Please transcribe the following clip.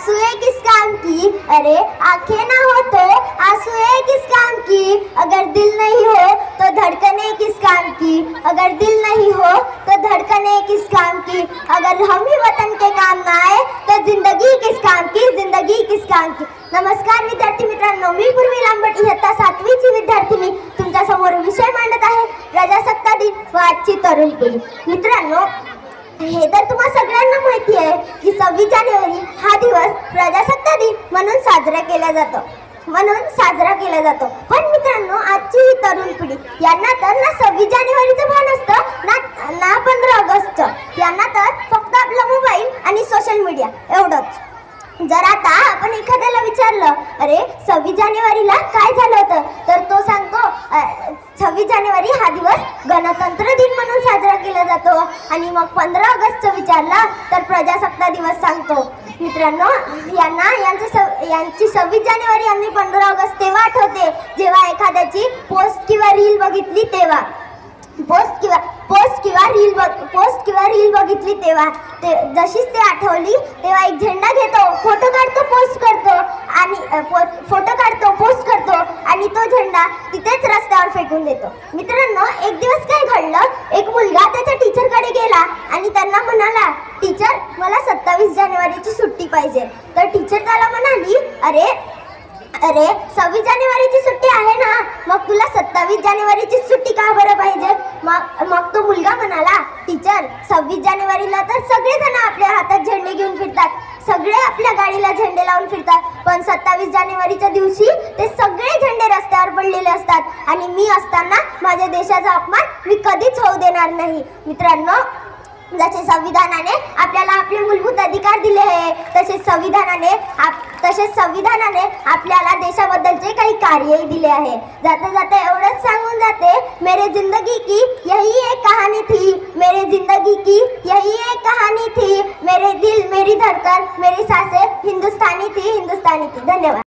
आंसू है किस काम की, अरे आंखें ना हो तो आंसू है किस काम की, अगर दिल नहीं हो तो धड़कने किस काम की, अगर दिल नहीं हो तो धड़कने किस काम की, अगर हम ही वतन के काम ना आए तो जिंदगी किस काम की, जिंदगी किस काम की। नमस्कार विद्यार्थी मित्रांनो, मी पूर्वी लांबट इयत्ता 7वीची विद्यार्थिनी तुमच्या समोर विषय मांडत आहे प्रजासत्ताक दिन व आजची तरुण पिढी। मित्रांनो, हे तर तुम्हा सगळ्यांना माहिती आहे की 26 जानेवारी हा दिवस प्रजासत्ताक दिन म्हणून साजरा केला जातो। पण मित्रांनो, आजची ही तरुण पिढी यांना तर ना 26 जानेवारीचं भान असतं ना 15 ऑगस्टचं, यांना तर फक्त आपला मोबाईल आणि सोशल मीडिया एवढंच। जर आता आपण एखाद्याला विचारलं, अरे 26 जानेवारीला काय झालं होतं, तर तो सांगतो 26 जानेवारी हा दिवस गणतंत्र दिन म्हणून साजरा केला जातो। आणि मग 15 ऑगस्टचं विचारलं तर प्रजासत्ताक दिवस सांगतो। मित्रांनो, यांची 26 जानेवारी आणि 15 ऑगस्ट तेव्हा आठवते जेव्हा एखाद्याची पोस्ट किंवा रील बघितली तेव्हा, पोस्ट किंवा रील बघितली तेव्हा जशीच ते आठवली तेव्हा एक झेंडा घेतो, फोटो काढतो, पोस्ट करतो आणि तो झेंडा तिथेच रस्त्यावर फेकून देतो। मित्रांनो, एक दिवस काय घडलं, एक मुलगा त्याच्या टीचरकडे गेला आणि त्यांना म्हणाला, टीचर मला 27 जानेवारीची सुट्टी पाहिजे। तर टीचर त्याला म्हणाली, अरे 26 जानेवारीची सुट्टी आहे ना, मग तुला 27 जानेवारीची सुट्टी का बरं पाहिजे। मग तो मुलगा म्हणाला, टीचर 26 जानेवारीला तर सगळेजण आपल्या हातात झेंडे घेऊन फिरतात, सगळे आपल्या गाडीला झेंडे लावून फिरतात, पण 27 जानेवारीच्या दिवशी ते सगळे झेंडे रस्त्यावर पडलेले असतात आणि मी असताना माझ्या देशाचा अपमान मी कधीच होऊ देणार नाही। मित्रांनो, जसे संविधानाने आपल्याला आपले मूलभूत अधिकार दिले आहे, तसेच संविधानाने आपल्याला देशाबद्दलचे काही कार्यही दिले आहे। जाता जाता एवढंच सांगून जाते, मेरे जिंदगी की यही एक कहानी थी, मेरे जिंदगी की यही एक कहानी थी, मेरे दिल मेरी धड़कन मेरी सांसें हिंदुस्तानी थी। धन्यवाद।